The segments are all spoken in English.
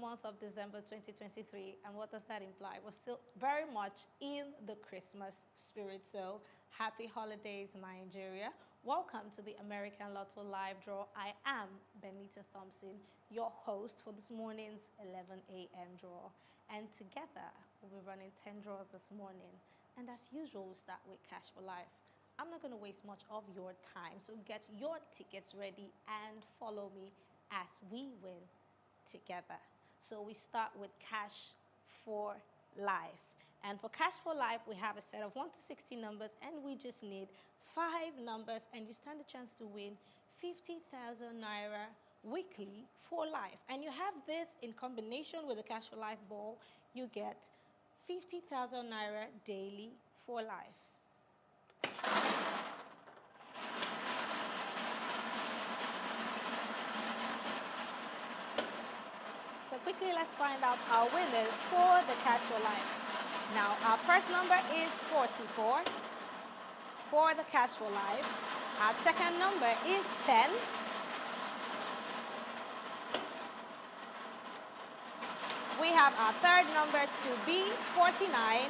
month of December 2023, and what does that imply? We're still very much in the Christmas spirit, so happy holidays, Nigeria. Welcome to the American Lotto Live Draw. I am Benita Thompson, your host for this morning's 11 a.m. draw, and together we'll be running 10 draws this morning, and as usual, we'll start with Cash for Life. I'm not going to waste much of your time, so get your tickets ready and follow me as we win together. So we start with Cash for Life. And for Cash for Life, we have a set of 1 to 60 numbers, and we just need 5 numbers, and you stand a chance to win 50,000 Naira weekly for life. And you have this in combination with the Cash for Life ball, you get 50,000 Naira daily for life. So quickly, let's find out our winners for the Cash for Life. Now, our first number is 44 for the Cash for Life. Our second number is 10. We have our third number to be 49.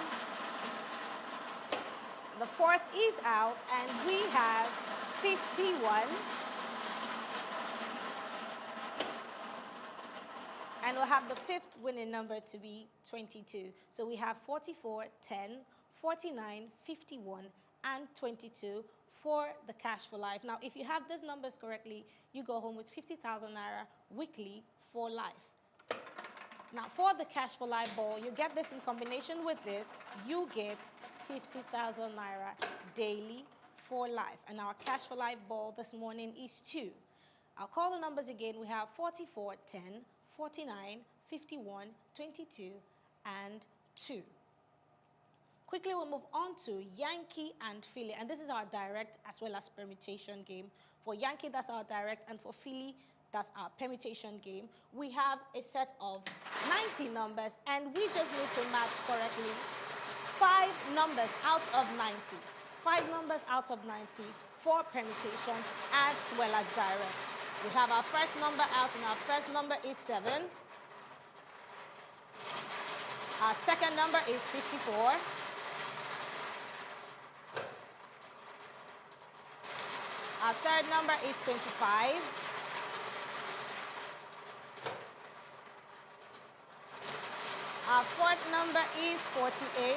The fourth is out, and we have 51. And we'll have the fifth winning number to be 22. So we have 44, 10, 49, 51, and 22 for the Cash for Life. Now, if you have these numbers correctly, you go home with 50,000 Naira weekly for life. Now, for the Cash for Life ball, you get this in combination with this, you get 50,000 Naira daily for life. And our Cash for Life ball this morning is 2. I'll call the numbers again. We have 44, 10, 49, 51, 22, and 2. Quickly, we'll move on to Yankee and Philly. And this is our direct as well as permutation game. For Yankee, that's our direct, and for Philly, that's our permutation game. We have a set of 90 numbers, and we just need to match correctly 5 numbers out of 90. 5 numbers out of 90 for permutation as well as direct. We have our first number out, and our first number is 7. Our second number is 54. Our third number is 25. Our fourth number is 48.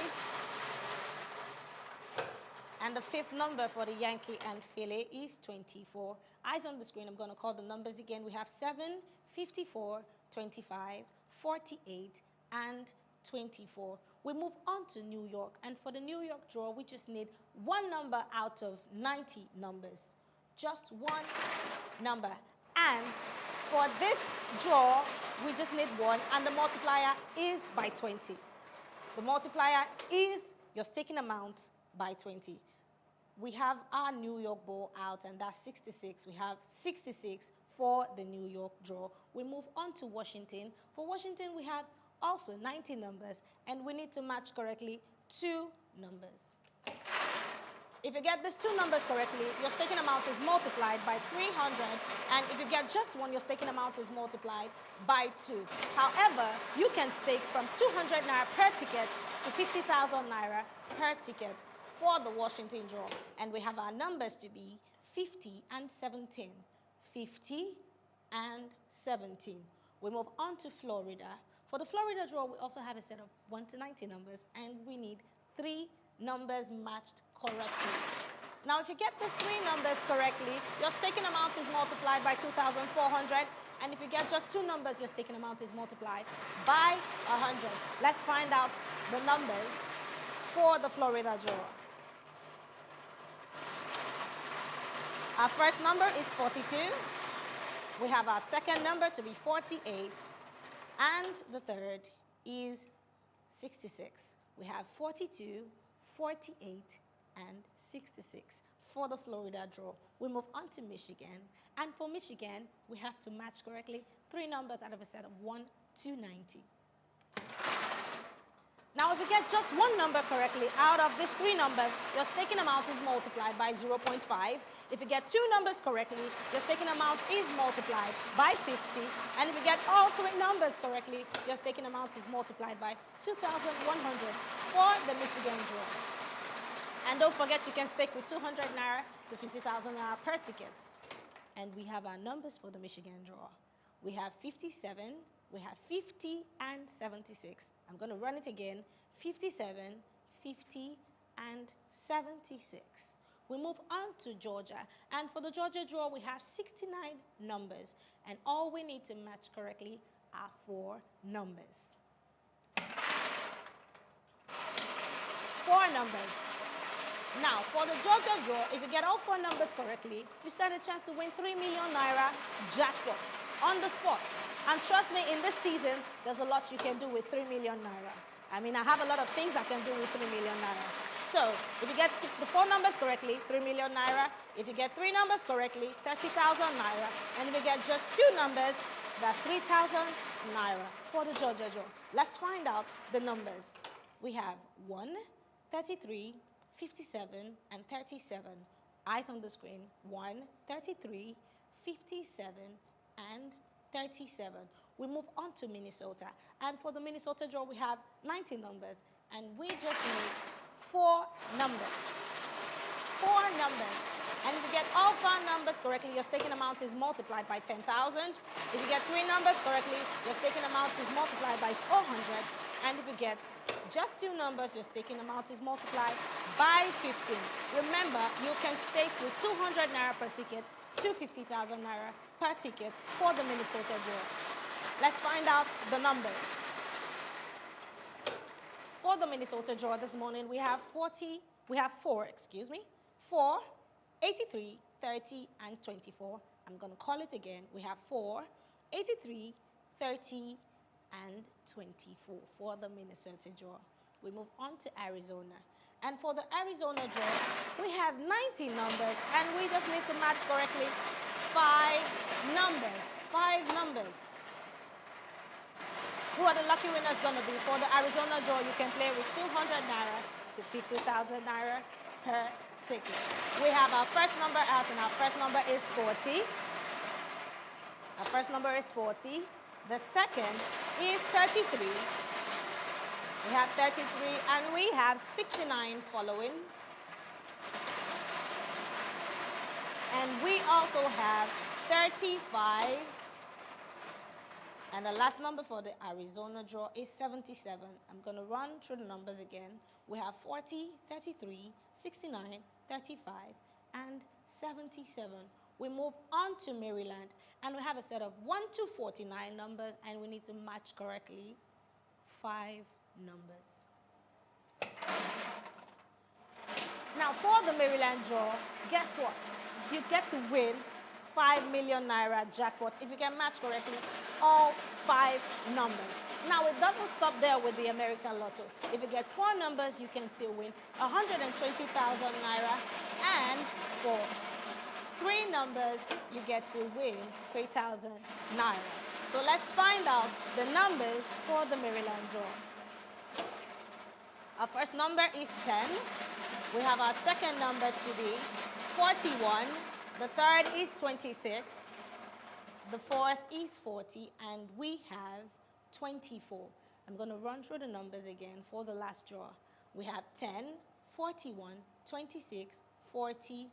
And the fifth number for the Yankee and Philly is 24. Eyes on the screen, I'm going to call the numbers again. We have 7, 54, 25, 48, and 24. We move on to New York. And for the New York draw, we just need 1 number out of 90 numbers. Just 1 number. And for this draw, we just need 1, and the multiplier is by 20. The multiplier is your staking amount by 20. We have our New York ball out, and that's 66. We have 66 for the New York draw. We move on to Washington. For Washington, we have also 90 numbers, and we need to match correctly 2 numbers. If you get these 2 numbers correctly, your staking amount is multiplied by 300, and if you get just 1, your staking amount is multiplied by 2. However, you can stake from 200 Naira per ticket to 50,000 Naira per ticket for the Washington draw. And we have our numbers to be 50 and 17. 50 and 17. We move on to Florida. For the Florida draw, we also have a set of 1 to 90 numbers, and we need 3 numbers matched correctly. Now, if you get these 3 numbers correctly, your staking amount is multiplied by 2,400. And if you get just 2 numbers, your staking amount is multiplied by 100. Let's find out the numbers for the Florida draw. Our first number is 42. We have our second number to be 48. And the third is 66. We have 42, 48, and 66 for the Florida draw. We move on to Michigan. And for Michigan, we have to match correctly 3 numbers out of a set of 1 to 90. Now, if you get just one number correctly out of these three numbers, your staking amount is multiplied by 0.5. If you get two numbers correctly, your staking amount is multiplied by 50. And if you get all three numbers correctly, your staking amount is multiplied by 2,100 for the Michigan draw. And don't forget, you can stake with 200 naira to 50,000 naira per ticket. And we have our numbers for the Michigan draw. We have 57, we have 50, and 76. I'm going to run it again. 57, 50, and 76. We move on to Georgia. And for the Georgia draw, we have 69 numbers. And all we need to match correctly are 4 numbers. 4 numbers. Now, for the Georgia draw, if you get all 4 numbers correctly, you stand a chance to win 3 million naira jackpot on the spot. And trust me, in this season, there's a lot you can do with 3 million naira. I mean, I have a lot of things I can do with 3 million naira. So, if you get the 4 numbers correctly, 3 million naira. If you get 3 numbers correctly, 30,000 naira. And if you get just 2 numbers, that's 3,000 naira for the Georgia draw. Let's find out the numbers. We have 1, 33, 57, and 37. Eyes on the screen. 1, 33, 57, and 37. We move on to Minnesota. And for the Minnesota draw, we have 90 numbers. And we just need 4 numbers. 4 numbers. And if you get all 4 numbers correctly, your staking amount is multiplied by 10,000. If you get 3 numbers correctly, your staking amount is multiplied by 400. And if you get just 2 numbers, your staking amount is multiplied by 15. Remember, you can stake with 200 naira per ticket to 50,000 naira per ticket for the Minnesota draw. Let's find out the numbers. For the Minnesota draw this morning, we have 4, 83, 30, and 24. I'm going to call it again. We have 4, 83, 30, and 24 for the Minnesota draw. We move on to Arizona. And for the Arizona draw, we have 90 numbers, and we just need to match correctly 5 numbers. 5 numbers. Who are the lucky winners going to be? For the Arizona draw, you can play with 200 naira to 50,000 naira per ticket. We have our first number out, and our first number is 40. Our first number is 40. The second is 33. We have 33, and we have 69 following. And we also have 35. And the last number for the Arizona draw is 77. I'm going to run through the numbers again. We have 40, 33, 69, 35, and 77. We move on to Maryland, and we have a set of 1 to 49 numbers, and we need to match correctly 5 numbers. Now, for the Maryland draw, guess what? You get to win 5 million naira jackpot if you can match correctly all 5 numbers. Now, it doesn't stop there with the American Lotto. If you get 4 numbers, you can still win 120,000 naira. And for 3 numbers, you get to win 3,000 naira. So let's find out the numbers for the Maryland draw. Our first number is 10. We have our second number to be 41. The third is 26. The fourth is 40. And we have 24. I'm going to run through the numbers again for the last draw. We have 10, 41, 26, 40,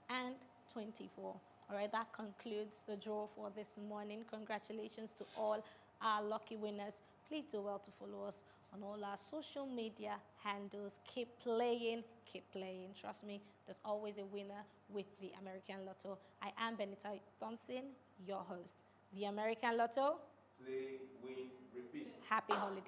and 24. All right, that concludes the draw for this morning. Congratulations to all our lucky winners. Please do well to follow us on all our social media handles. Keep playing, keep playing. Trust me, there's always a winner with the American Lotto. I am Benita Thompson, your host. The American Lotto. Play, win, repeat. Happy holidays.